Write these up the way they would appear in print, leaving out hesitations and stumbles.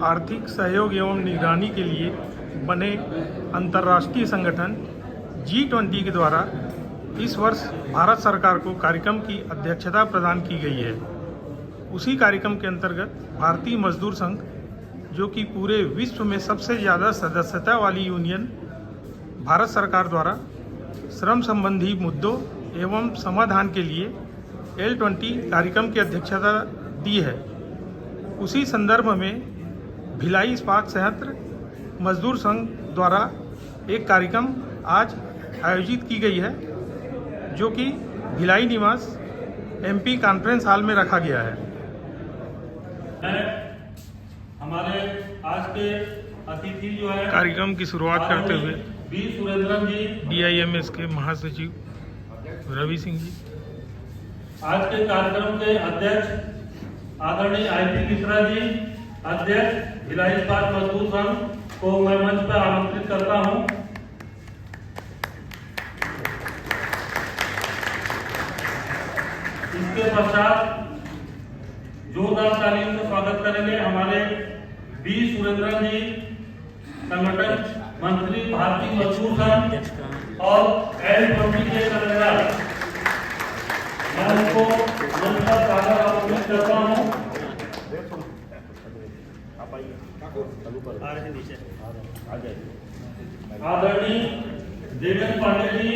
आर्थिक सहयोग एवं निगरानी के लिए बने अंतर्राष्ट्रीय संगठन G20 के द्वारा इस वर्ष भारत सरकार को कार्यक्रम की अध्यक्षता प्रदान की गई है। उसी कार्यक्रम के अंतर्गत भारतीय मजदूर संघ, जो कि पूरे विश्व में सबसे ज़्यादा सदस्यता वाली यूनियन, भारत सरकार द्वारा श्रम संबंधी मुद्दों एवं समाधान के लिए L20 कार्यक्रम की अध्यक्षता दी है। उसी संदर्भ में भिलाई इस्पात संयंत्र मजदूर संघ द्वारा एक कार्यक्रम आज आयोजित की गई है, जो कि भिलाई निवास MP कॉन्फ्रेंस हॉल में रखा गया है। हमारे आज के अतिथि जो है, कार्यक्रम की शुरुआत करते हुए बी सुरेंद्रन जी, DIMS के महासचिव रवि सिंह जी, आज के कार्यक्रम के अध्यक्ष आदरणीय IP मिश्रा जी, अध्यक्ष भिलाई इस्पात मजदूर संघ को मैं मंच पर आमंत्रित करता हूं। इसके पश्चात जोरदार तालियों से स्वागत करेंगे हमारे बी सुरेंद्रन जी, संगठन मंत्री भारतीय मजदूर संघ और L20 के कन्वीनर। मैं उनको मंच पर सादर आमंत्रित करता हूं। आदरणीय देवेंद्र पांडे जी,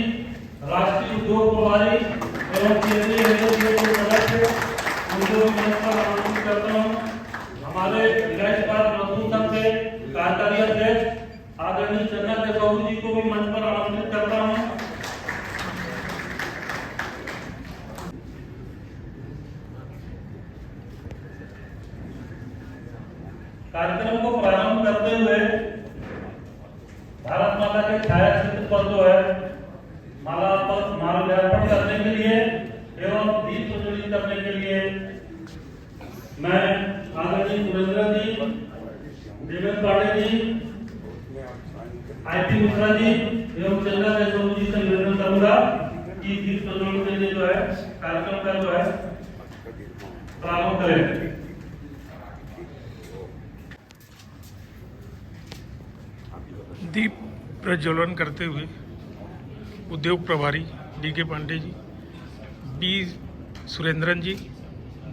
राष्ट्रीय उद्योग प्रभारी एवं केंद्रीय रेलवे के सदस्य, उनको मंच पर आमंत्रित करता हूं। हमारे भिलाई इस्पात मजदूर संघ के कार्यकारी अध्यक्ष आदरणीय चन्ना केशव जी को भी मंच पर आमंत्रित करता हूं। कार्यक्रम को प्रारंभ करते हुए भारत माता के छाया चित्र पर जो है माल्यार्पण करने के लिए एवं दीप प्रज्वलित करने के लिए मैं आदरणीय सुरेंद्र जी, देवेंद्र पांडे जी, IP मिश्रा जी एवं चंद्रा केशव जी से निवेदन करूंगा कि दीप प्रज्वलन के लिए जो है कार्यक्रम का जो है प्रारंभ करें। दीप प्रज्वलन करते हुए उद्योग प्रभारी DK पांडे जी, B सुरेंद्रन जी,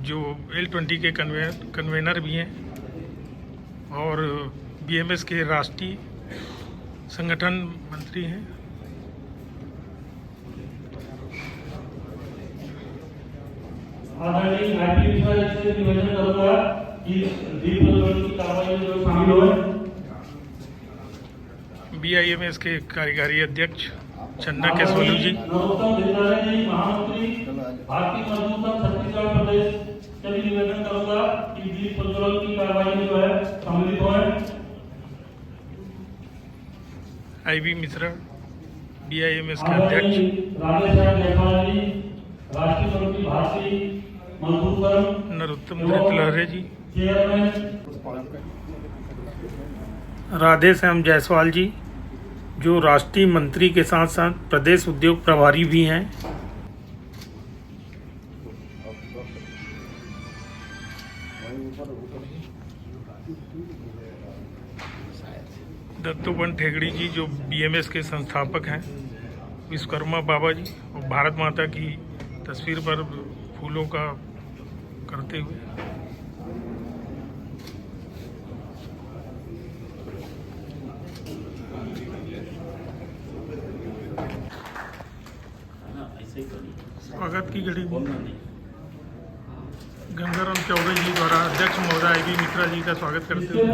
जो L20 के कन्वेनर भी हैं और BMS के राष्ट्रीय संगठन मंत्री हैं, आदरणीय IP मिश्रा जी से निवेदन करूंगा कि दीप प्रज्वलन की कार्रवाई में जो शामिल हुए। BIMS के कार्यकारी अध्यक्ष चन्ना केशवलू जी, महामंत्री भारतीय मजदूर संघ छत्तीसगढ़ प्रदेश से भी निवेदन करूंगा कि दीप प्रज्वलन की कार्रवाई में जो है सम्मिलित हों। IB मिश्रा BIMS के अध्यक्ष, राधेश्याम जायसवाल जी, राष्ट्रीय मंत्री भारतीय मजदूर संघ, नरोत्तम लहरे जी, चेयरमैन राधेश्याम जायसवाल जी, जो राष्ट्रीय मंत्री के साथ साथ प्रदेश उद्योग प्रभारी भी हैं, दत्तोपंत ठेगड़ी जी, जो BMS के संस्थापक हैं, विश्वकर्मा बाबा जी, और भारत माता की तस्वीर पर फूलों का करते हुए स्वागत की घड़ी गंगाराम चौबे जी द्वारा अध्यक्ष महोदय IB मिश्रा जी का स्वागत करते हुए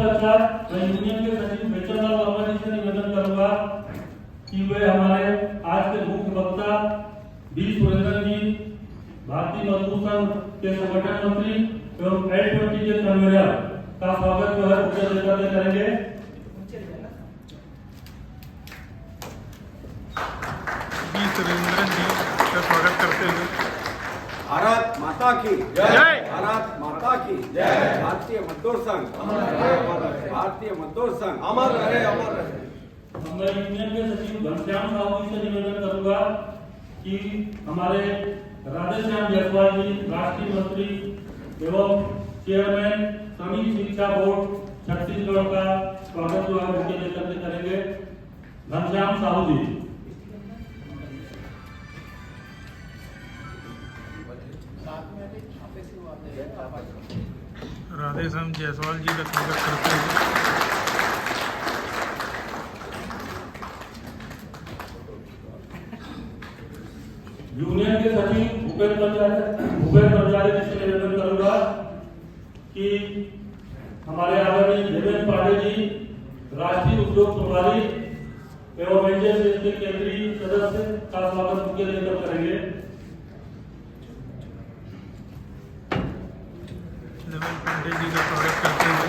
निवेदन करूंगा कि वे हमारे आज के मुख्य वक्ता बी सुरेंद्रन जी, भारतीय मजदूर संघ के संगठन मंत्री एवं L20 के कन्वीनर का स्वागत जो है उच्च नेता से करेंगे। बी सुरेंद्रन जी का स्वागत करते हुए भारत माता की जय, भारत माता की जय, भारतीय मजदूर संघ भारतीय मजदूर संघ अमर रहे, अमर रहे। मैं यूनियन के सचिव घनश्याम साहू जी से निवेदन करूंगा कि हमारे राधेश्याम जायसवाल जी, राष्ट्रीय मंत्री एवं चेयरमैन सभी शिक्षा बोर्ड छत्तीसगढ़ का स्वागत जो है बुके लेकर के करेंगे घनश्याम साहू जी। राधेश्याम जायसवाल जी का स्वागत करते हुए यूनियन के सचिव भूपेंद्र बंजारे जी से निवेदन करूंगा कि हमारे आदरणीय देवेंद्र पांडे जी राष्ट्रीय उद्योग प्रभारी एवं एनजेएस के केंद्रीय सदस्य का स्वागत बुके लेकर करेंगे। देवेंद्र पांडे जी का स्वागत करते हुए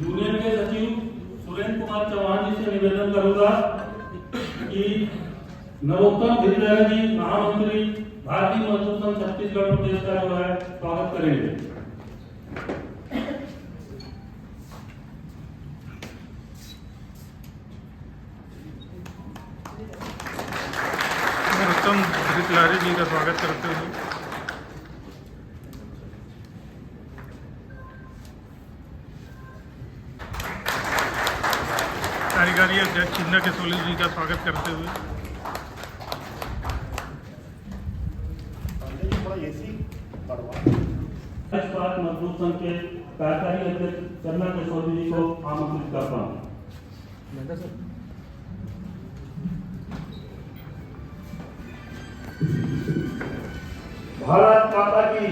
यूनियन के सचिव सुरेंद्र कुमार चौहान जी से निवेदन करूंगा कि नरोत्तम धिल्लर जी महामंत्री भारतीय मजदूर संघ छत्तीसगढ़ प्रदेश का जो है स्वागत करेंगे। नरोत्तम धिल्लर जी का स्वागत करते हुए कार्यकारी अध्यक्ष चिन्ना केसोली जी का स्वागत करते हुए मजदूर संघ के कार्यकारी अध्यक्ष चिन्ना केसोली जी को आमंत्रित करता हूँ। भारत माता की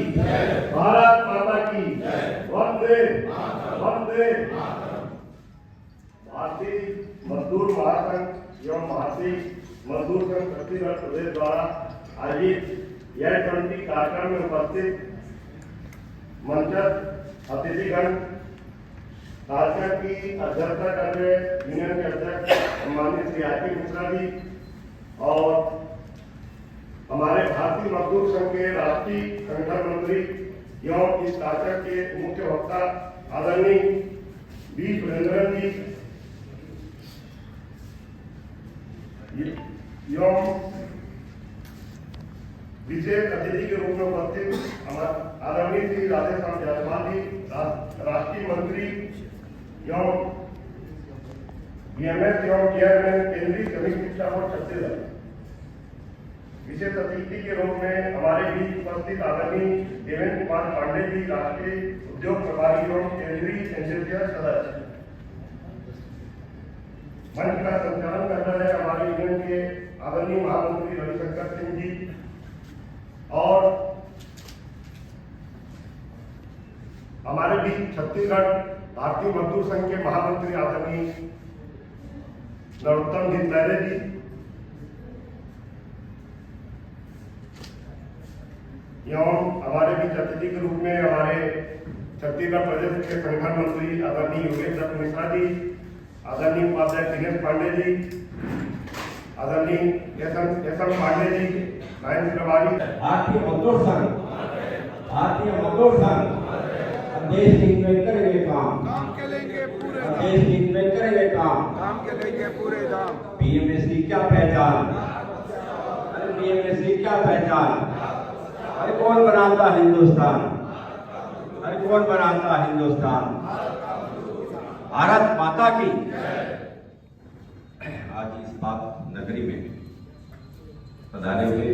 भारत माता की वंदे वंदे। भारतीय मजदूर महासंघ एवं भारतीय मजदूर संघ छत्तीसगढ़ प्रदेश द्वारा आयोजित यह 20 कार्यक्रम में उपस्थित मंचस्थ अतिथिगण, कार्यक्रम की अध्यक्षता कर रहे यूनियन के अध्यक्ष सम्मानित श्री आर.पी. मिश्रा जी और हमारे भारतीय मजदूर संघ के राष्ट्रीय संगठन मंत्री एवं इस कार्यक्रम के मुख्य वक्ता आदरणीय बी. सुरेंद्रन जी एवं विशेष अतिथि के रूप में उपस्थित आदरणीय श्री राधेश्याम जायसवाल जी राष्ट्रीय मंत्री एवं बीएमएस एवं चेयरमैन केंद्रीय सभी शिक्षा बोर्ड छत्तीसगढ़। विशेष अतिथि के रूप में हमारे बीच उपस्थित आदरणीय देवेंद्र कुमार पांडे जी राष्ट्रीय उद्योग प्रभारी एवं केंद्रीय एनजेएस सदस्य। मंच का संचालन कर रहे हैं हमारे यूनियन के आदरणीय महामंत्री रविशंकर सिंह जी और हमारे बीच छत्तीसगढ़ भारतीय मजदूर संघ के महामंत्री आदरणीय नरोत्तम धिल्लर जी एवं हमारे बीच अतिथि के रूप में हमारे छत्तीसगढ़ प्रदेश के संगठन मंत्री आदरणीय योगेश दत्त मिश्रा जी, आदरणीय उपाध्यक्ष दिनेश पांडे जी, आदरणीय एस.एम. पांडे जी, लाइन प्रभारी। भारतीय मजदूर संघ देश की इन्वेंट करेंगे काम के लेंगे पूरे देश की इन्वेंट करेंगे काम के लेंगे पूरे दाम। बीएमएस की क्या पहचान, अरे बीएमएस की क्या पहचान, अरे कौन बनाता हिंदुस्तान, अरे कौन बनाता हिंदुस्तान। भारत माता की। आज इस बात नगरी में पधारे हुए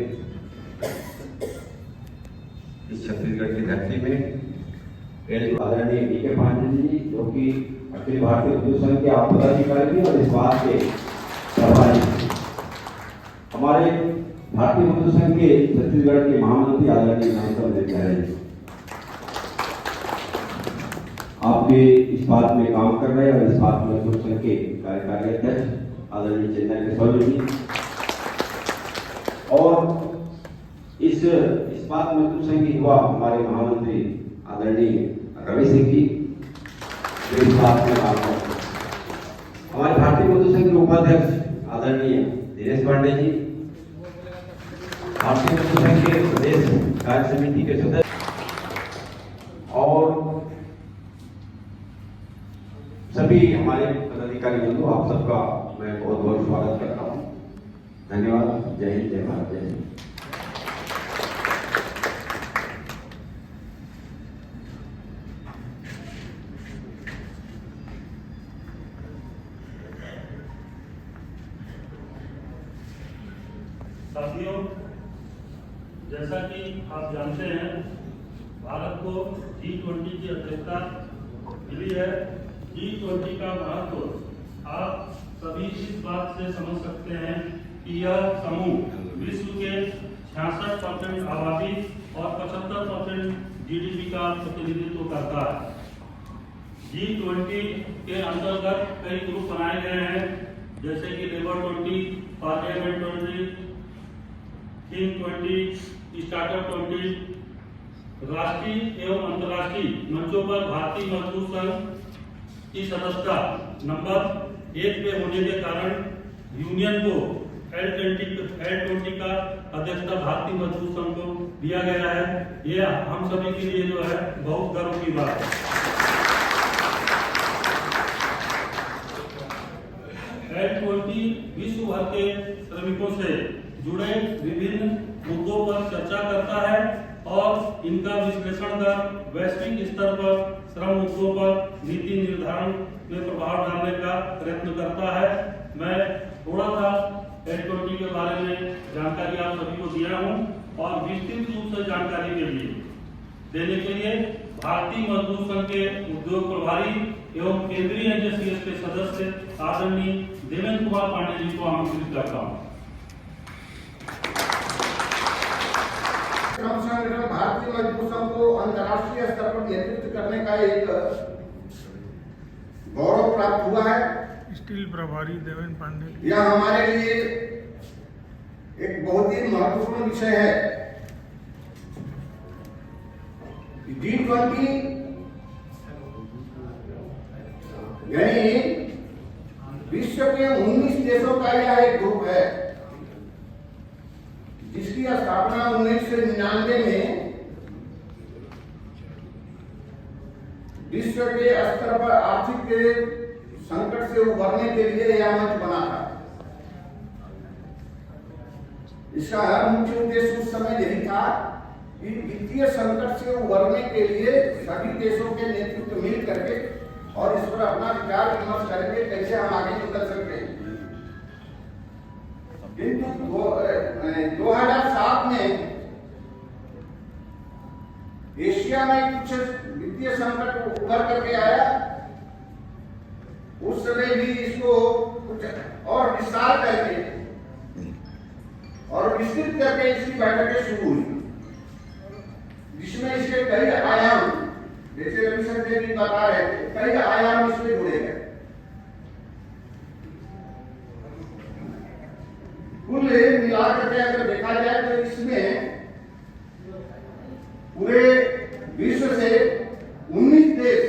इस छत्तीसगढ़ की धरती में आदरणीय डी.के. पांडे जी जो कि अखिल भारतीय मजदूर संघ के आप पदाधिकारी भी और इस बात के प्रभारी, हमारे भारतीय मजदूर संघ के छत्तीसगढ़ के महामंत्री आदरणीय नरोत्तम धिल्लर जी, आप भी इस बात में काम कर रहे हैं और इस बात में मजदूर संघ के कार्यकारी अध्यक्ष आदरणीय चिन्ना केसोली जी और इस बात मजदूर संघ के युवा हमारे महामंत्री आदरणीय रवि सिंह जी जो इस बात में काम कर रहे हैं। हमारे भारतीय मजदूर संघ के उपाध्यक्ष आदरणीय दिनेश पांडे जी, भारतीय मजदूर संघ के प्रदेश कार्य समिति के सदस्य और सभी हमारे पदाधिकारी बंधु, आप सबका मैं बहुत बहुत स्वागत करता हूँ। धन्यवाद। जय हिंद, जय भारत, जय हिंद। साथियों, जैसा कि आप जानते हैं, भारत को G20 की अध्यक्षता मिली है। G20 का महत्व आप सभी इस बात से समझ सकते हैं कि यह समूह विश्व के 66% आबादी और 75% GDP का प्रतिनिधित्व करता है। G20 के अंतर्गत कई ग्रुप बनाए गए हैं, जैसे कि लेबर 20, पार्लियामेंट 20, थिंक 20, स्टार्टअप 20। राष्ट्रीय एवं अंतर्राष्ट्रीय मंचों पर भारतीय मजदूर संघ की सदस्यता नंबर 1 पे होने के कारण यूनियन को L20 का अध्यक्षता भारतीय मजदूर संघ को दिया गया है। यह हम सभी के लिए जो है बहुत गर्व की बात है। L20 विश्व भर के श्रमिकों से जुड़े विभिन्न मुद्दों पर चर्चा करता है और इनका विश्लेषण कर वैश्विक स्तर पर श्रम मुद्दों पर नीति निर्धारण में प्रभाव डालने का प्रयत्न करता है। मैं थोड़ा सा L20 के बारे में जानकारी आप सभी को दिया हूं और विस्तृत रूप से जानकारी के लिए देने के लिए भारतीय मजदूर संघ के उद्योग प्रभारी एवं केंद्रीय NJCS के सदस्य आदरणीय देवेंद्र कुमार पांडे जी को आमंत्रित करता हूँ। भारतीय मजदूर संघ को अंतर्राष्ट्रीय स्तर पर नेतृत्व करने का एक गौरव प्राप्त हुआ है। स्टील प्रभारी देवेंद्र पांडे, यह हमारे लिए एक बहुत ही महत्वपूर्ण विषय है। G20 यानी विश्व के 19 देशों का यह एक ग्रुप है, जिसकी स्थापना 1999 में विश्व के स्तर पर आर्थिक संकट से उबरने के लिए यह मंच बना था। इसका मुख्य उद्देश्य उस समय यही था कि वित्तीय संकट से उबरने के लिए सभी देशों के नेतृत्व मिल करके और इस पर अपना विचार विमर्श करके कैसे हम आगे निकल सकते हैं। किंतु 2007 में एशिया में कुछ वित्तीय संकट उभर करके आया। उस समय भी इसको कुछ और विस्तार करके और विस्तृत करके इसकी बैठकें शुरू हुई, जिसमें इसके कई आयाम, जैसे रविशंकर जी बता रहे थे, कई आयाम इसमें जुड़े गए। कुल मिलाकर के अगर देखा जाए तो इसमें पूरे विश्व से 19 देश,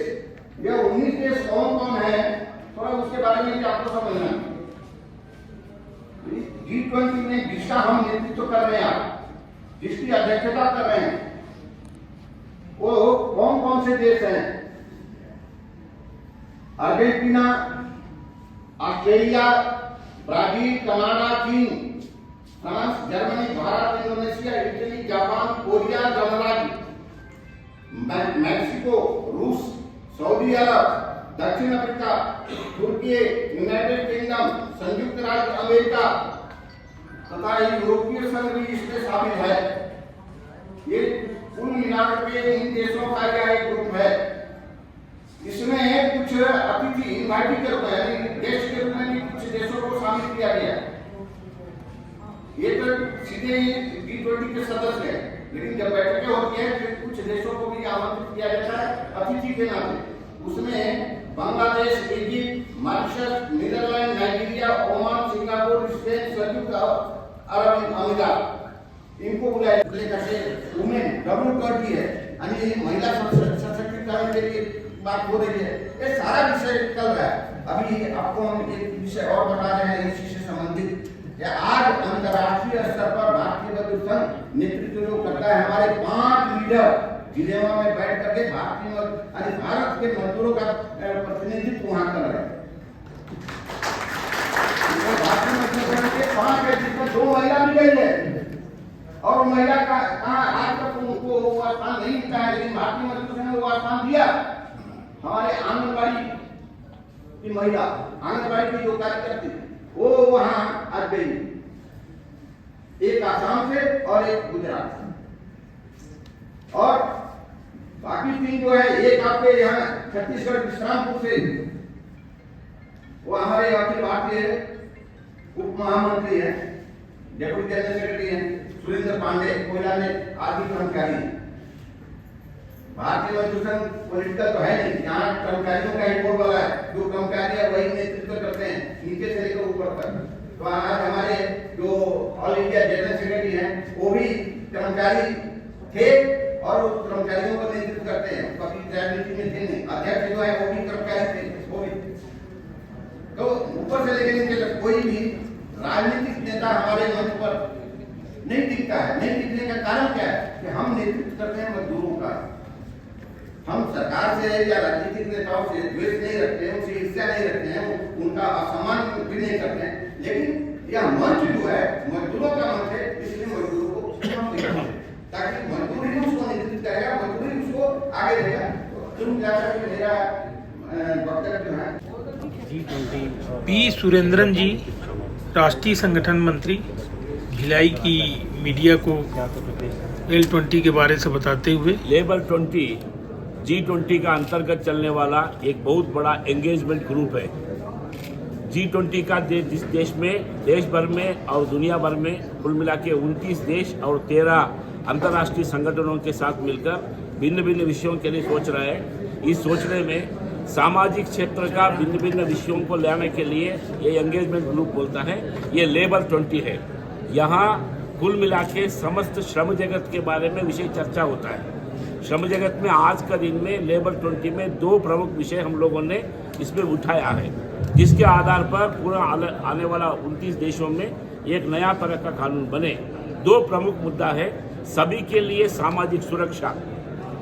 यह 19 देश कौन कौन है, थोड़ा उसके बारे में आपको समझना है। G20 में जिसका हम नेतृत्व कर रहे हैं, जिसकी अध्यक्षता कर रहे हैं, वो कौन कौन से देश हैं? अर्जेंटीना, ऑस्ट्रेलिया, ब्राजील, कनाडा, चीन, France, Germany, Bharat, Indonesia, Italy, Japan, Korea, गणराज्य, मैक्सिको, रूस, सऊदी अरब, दक्षिण अफ्रीका, तुर्की, यूनाइटेड किंगडम, संयुक्त राज्य अमेरिका तथा यूरोपीय संघ भी इसमें शामिल है। ये कुल मिलाकर के इन देशों का यह एक ग्रुप है। इसमें कुछ अतिथि इनवाइटेड के रूप में, गेस्ट के रूप में भी कुछ देशों को शामिल किया गया। ये तो सीधे G20 के सदस्य हैं, लेकिन जब बैठकें होती है तो कुछ देशों को भी आमंत्रित किया जाता है अतिथि के नाते। उसमें Bangladesh, Egypt, Mauritius, Netherlands, Nigeria, Oman, Singapore, Spain, संयुक्त अरब अमीरात, इनको बुलाया करके वुमेन WTO है, यानी महिला सशक्तिकरण के लिए बात हो रही है। ये सारा विषय चल रहा है। अभी आपको हम एक विषय और बता रहे हैं इसी से संबंधित। आज अंतर्राष्ट्रीय स्तर पर भारतीय मजदूर संघ नेतृत्व जो करता है, हमारे 5 लीडर जिनेवा में बैठ करके भारत के मजदूरों का प्रतिनिधित्व वहां कर रहे हैं। भारतीय मजदूर संघ के 5 है जिसमें 2 महिला भी गई है और महिला का कहाँ आज तक उनको वो स्थान नहीं मिलता है, लेकिन भारतीय मजदूर संघ ने वो स्थान दिया। हमारे आंगनबाड़ी की महिला, आंगनबाड़ी की जो कार्यकर्ती वो वहां आज गई, एक आसाम से और एक गुजरात से, और बाकी 3 जो है, एक आपके यहाँ छत्तीसगढ़ विश्रामपुर से, वो हमारे अखिल भारतीय उप महामंत्री हैं, डेप्यूटी जनरल सेक्रेटरी हैं सुरेंद्र पांडे, कोयला में आदि कर्मचारी हैं। भारतीय मजदूर संघ पॉलिटिकल तो है नहीं, यहाँ कर्मचारियों का ही बोर्ड वाला है, जो कर्मचारी है वही नेतृत्व करते हैं नीचे से लेकर ऊपर तक। तो आज हमारे जो ऑल इंडिया जनरल सेक्रेटरी हैं वो भी कर्मचारी थे और उस कर्मचारियों का नेतृत्व करते हैं, कभी राजनीति में थे नहीं। अध्यक्ष जो है वो भी कर्मचारी थे, वो भी। तो ऊपर से लेकर नीचे तक कोई भी राजनीतिक नेता हमारे मंच पर नहीं दिखता है। नहीं दिखने का कारण क्या है कि हम नेतृत्व करते हैं मजदूरों का। हम सरकार से या राजनीतिक नेताओं से द्वेष नहीं रखते हैं, उनसे ईर्ष्या नहीं रखते हैं, उनका असम्मान भी नहीं करते हैं, लेकिन यह मंच जो है मजदूरों का मंच है, इसलिए मजदूरों को हम देखते हैं ताकि मजदूर ही उसको नेतृत्व करेगा, मजदूर ही उसको आगे देगा। तुम जाकर के मेरा वक्तव्य जो है पी सुरेंद्रन जी, राष्ट्रीय संगठन मंत्री, भिलाई की मीडिया को L20 के बारे से बताते हुए। लेबर 20 G20 का अंतर्गत चलने वाला एक बहुत बड़ा एंगेजमेंट ग्रुप है। G20 का देश में, देश भर में और दुनिया भर में कुल मिला के 29 देश और 13 अंतर्राष्ट्रीय संगठनों के साथ मिलकर भिन्न भिन्न विषयों के लिए सोच रहा है। इस सोचने में सामाजिक क्षेत्र का भिन्न भिन्न विषयों को लाने के लिए ये एंगेजमेंट ग्रुप बोलता है, ये लेबर 20 है। यहाँ कुल मिला के समस्त श्रम जगत के बारे में विषय चर्चा होता है। श्रम जगत में आज का दिन में लेबर 20 में 2 प्रमुख विषय हम लोगों ने इसमें उठाया है, जिसके आधार पर पूरा आने वाला 29 देशों में एक नया तरह का कानून बने। 2 प्रमुख मुद्दा है, सभी के लिए सामाजिक सुरक्षा।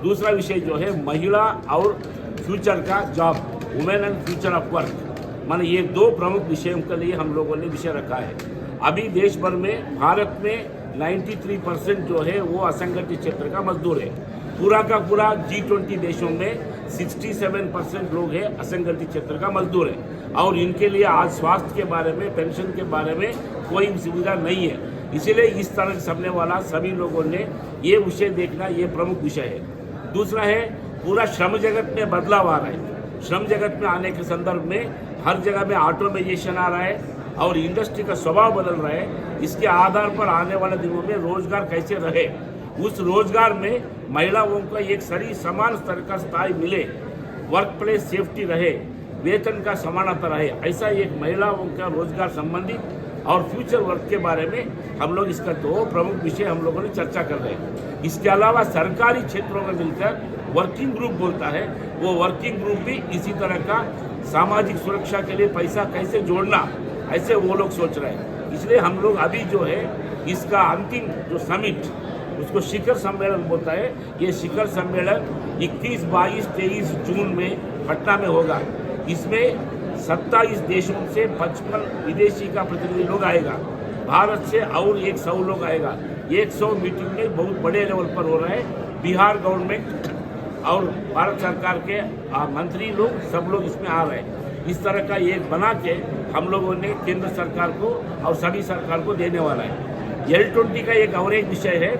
दूसरा विषय जो है महिला और फ्यूचर का job, women and future of work. माने ये 2 प्रमुख विषयों के लिए हम लोगों ने विषय रखा है। अभी देश भर में, भारत में 93% जो है वो असंगठित क्षेत्र का मजदूर है। पूरा का पूरा G20 देशों में 67% लोग हैं असंगठित क्षेत्र का मजदूर है, और इनके लिए आज स्वास्थ्य के बारे में, पेंशन के बारे में कोई सुविधा नहीं है। इसीलिए इस तरह समझने वाला सभी लोगों ने ये विषय देखना, ये प्रमुख विषय है। दूसरा है, पूरा श्रम जगत में बदलाव आ रहा है। श्रम जगत में आने के संदर्भ में हर जगह में ऑटोमेशन आ रहा है और इंडस्ट्री का स्वभाव बदल रहा है। इसके आधार पर आने वाले दिनों में रोजगार कैसे रहे, उस रोजगार में महिलाओं को एक सही समान स्तर का स्थायी मिले, वर्क प्लेस सेफ्टी रहे, वेतन का समानता रहे, ऐसा एक महिलाओं का रोजगार संबंधित और फ्यूचर वर्क के बारे में हम लोग इसका 2 प्रमुख विषय हम लोगों ने चर्चा कर रहे हैं। इसके अलावा सरकारी क्षेत्रों में मिलकर वर्किंग ग्रुप बोलता है, वो वर्किंग ग्रुप भी इसी तरह का सामाजिक सुरक्षा के लिए पैसा कैसे जोड़ना, ऐसे वो लोग सोच रहे हैं। इसलिए हम लोग अभी जो है इसका अंतिम जो समिट, उसको शिखर सम्मेलन बोलता है, ये शिखर सम्मेलन 21, 22, 23 जून में पटना में होगा। इसमें 27 देशों से 55 विदेशी का प्रतिनिधि लोग आएगा, भारत से और 100 लोग आएगा। 100 मीटिंग में बहुत बड़े लेवल पर हो रहा है। बिहार गवर्नमेंट और भारत सरकार के मंत्री लोग सब लोग इसमें आ रहे हैं। इस तरह का एक बना के हम लोगों ने केंद्र सरकार को और सभी सरकार को देने वाला है। L20 का एक और एक विषय है,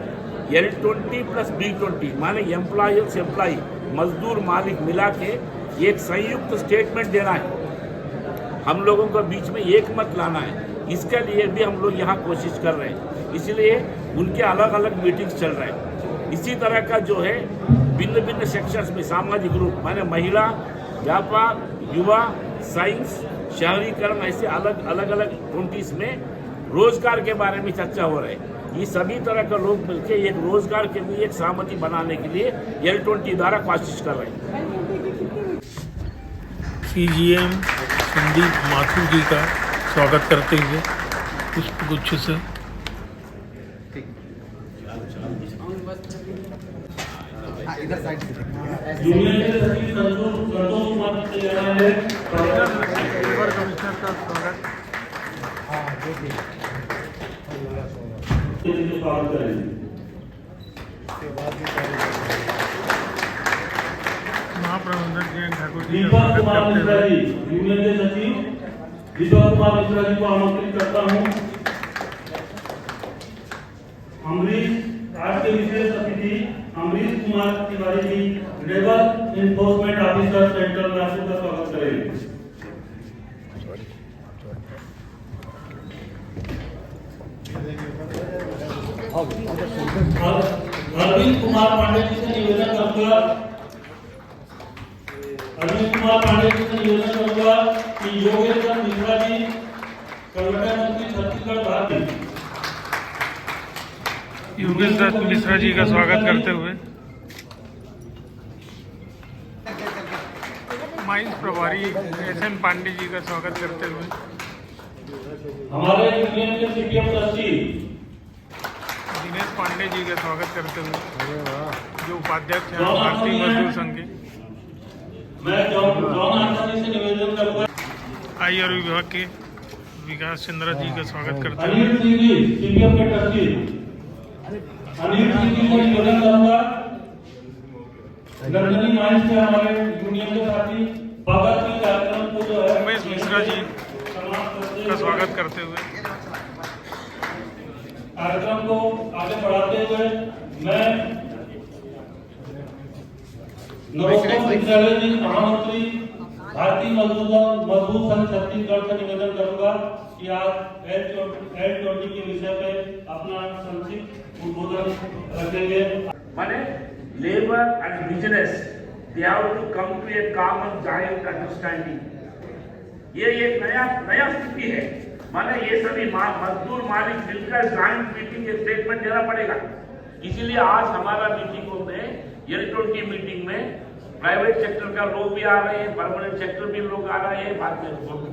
L20 प्लस B20 माने एम्प्लॉयर्स एम्प्लॉई, मजदूर मालिक मिला के एक संयुक्त स्टेटमेंट देना है। हम लोगों को बीच में एक मत लाना है। इसके लिए भी हम लोग यहाँ कोशिश कर रहे हैं, इसलिए उनके अलग अलग मीटिंग्स चल रहे हैं। इसी तरह का जो है भिन्न भिन्न सेक्शंस में सामाजिक ग्रुप माने महिला, व्यापार, युवा, साइंस, शहरीकरण, ऐसे अलग अलग 20 में रोजगार के बारे में चर्चा हो रहा है। ये सभी तरह का लोग मिलकर एक रोजगार के लिए एक सहमति बनाने के लिए L20 द्वारा कोशिश कर रहे हैं। CGM संदीप माथुर जी का स्वागत करते हुए पुष्पगुच्छ से। यूनियन के सचिव संतोष कुमार जी से लेना है लेबर कमिश्नर का स्वागत। स्वागत करेंगे। महाप्रबंधक जयंत ठाकुर जी का दीपक स्वागत कुमार करते मिश्रा हुए जी, यूनियन के सचिव दीपक कुमार मिश्रा जी को आमंत्रित करता हूँ। आज के विशेष अतिथि Amrish Kumar Tiwari ji, labour enforcement officer central राष्ट्र का स्वागत करेंगे। अरविंद कुमार पांडे जी से निवेदन करूंगा कि योगेंद्र मिश्रा जी, संगठन मंत्री छत्तीसगढ़ भारत। योगेश दत्त मिश्रा जी का स्वागत करते हुए माइंस प्रभारी एसएन पांडे जी का स्वागत करते हुए हमारे यूनियन के सीपीएम ट्रस्टी दिनेश पांडे जी का स्वागत करते हुए जो उपाध्यक्ष हैं भारतीय मजदूर संघ के, मैं जॉन आंसनी से निवेदन करूंगा। आई और विभाग के विकास चंद्रा जी का स्वागत करते हुए अनिल सिंह जी, सीपीएम के ट्रस्टी अनिल सिंह जी से निवेदन करूंगा। नंदनी माइंस के हमारे यूनियन के साथी भगत सिंह कार्यक्रम को जो है उमेश मिश्रा जी का स्वागत करते हुए कार्यक्रम को आगे बढ़ाते हुए मैं नरोत्तम विद्यालय जी, महामंत्री भारतीय मजदूर संघ छत्तीसगढ़ से निवेदन करूंगा कि आप L20 के विषय पे अपना संक्षिप्त उद्बोधन रखेंगे। माने labour and business they have to come to a common joint understanding. ये एक नया स्थिति है। माने ये सभी मजदूर मालिक मिलकर जॉइंट मीटिंग स्टेटमेंट देना पड़ेगा। इसीलिए आज हमारा मीटिंगों में L20 मीटिंग में प्राइवेट सेक्टर का लोग भी आ रहे हैं, परमानेंट सेक्टर भी लोग आ रहे हैं,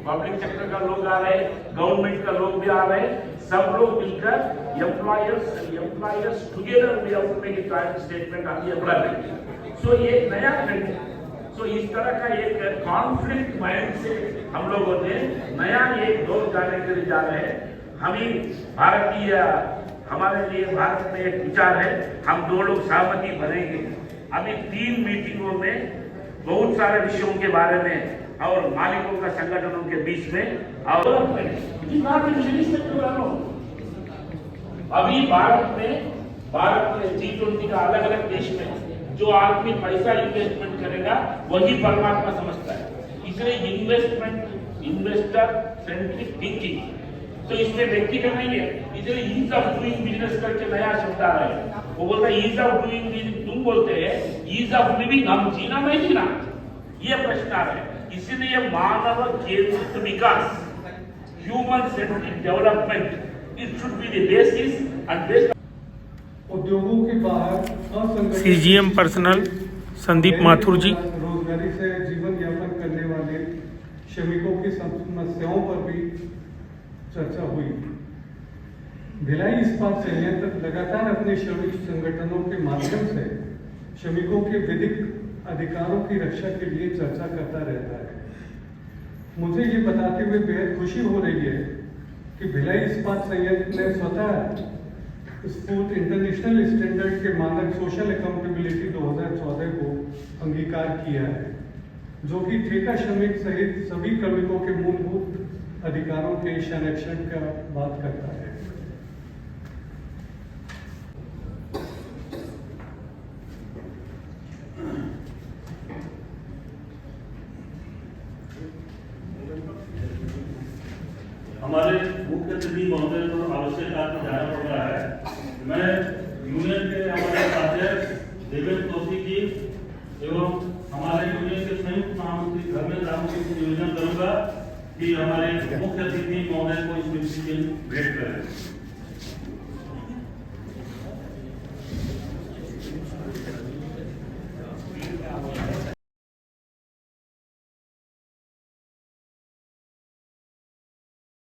पब्लिक सेक्टर का लोग आ रहे हैं, गवर्नमेंट का लोग भी आ रहे हैं। सब लोग मिलकर employers together we have to make a joint statement on the employment. So ये नया ट्रेंड है। सो इस तरह का एक कॉन्फ्लिक्ट माइंड से हम लोगों ने नया एक दौर जाने के लिए जा रहे हैं। हम ही भारतीय, हमारे लिए भारत में एक विचार है, हम दो लोग सहमति बनेंगे। अभी 3 मीटिंगों में बहुत सारे विषयों के बारे में और मालिकों का संगठनों के बीच में और अभी भारत में G20 का अलग अलग देश में जो आदमी पैसा इन्वेस्टमेंट करेगा वही परमात्मा समझता है। इसलिए इन्वेस्टर सेंट्रिक थिंकिंग तो इसमें व्यक्ति का नहीं है। इसलिए ईज ऑफ डूइंग बिजनेस करके नया शब्द आ रहा है। वो बोलता है ईज ऑफ डूइंग बिजनेस, तुम बोलते हैं ईज ऑफ लिविंग, हम जीना नहीं जीना, ये प्रश्न आ रहा है। इसीलिए मानव केंद्रित विकास, human centric development, it should be the basis and based. उद्योगों के बाहर सीजीएम पर्सनल संदीप माथुर जी रोजगारी से जीवन यापन करने वाले श्रमिकों की समस्याओं पर भी चर्चा हुई। भिलाई इस्पात संयंत्र लगातार अपने श्रमिक संगठनों के माध्यम से श्रमिकों के विधिक अधिकारों की रक्षा के लिए चर्चा करता रहता है। मुझे ये बताते हुए बेहद खुशी हो रही है कि भिलाई इस्पात संयंत्र ने स्वतः स्फूर्त इंटरनेशनल स्टैंडर्ड के मानक सोशल अकाउंटेबिलिटी 2014 को अंगीकार किया है, जो कि ठेका श्रमिक सहित सभी कार्मिकों के मूलभूत अधिकारों के संरक्षण का बात करता है। हमारे मुख्य अतिथि महोदय को आवश्यक आपको जाना पड़ रहा है। मैं यूनियन के हमारे अध्यक्ष देवेंद्र जोशी जी एवं हमारे यूनियन के संयुक्त महामंत्री धर्मेंद्र राम जी से निवेदन करूंगा कि हमारे मुख्य अतिथि महोदय को इस मिशन भेंट करें।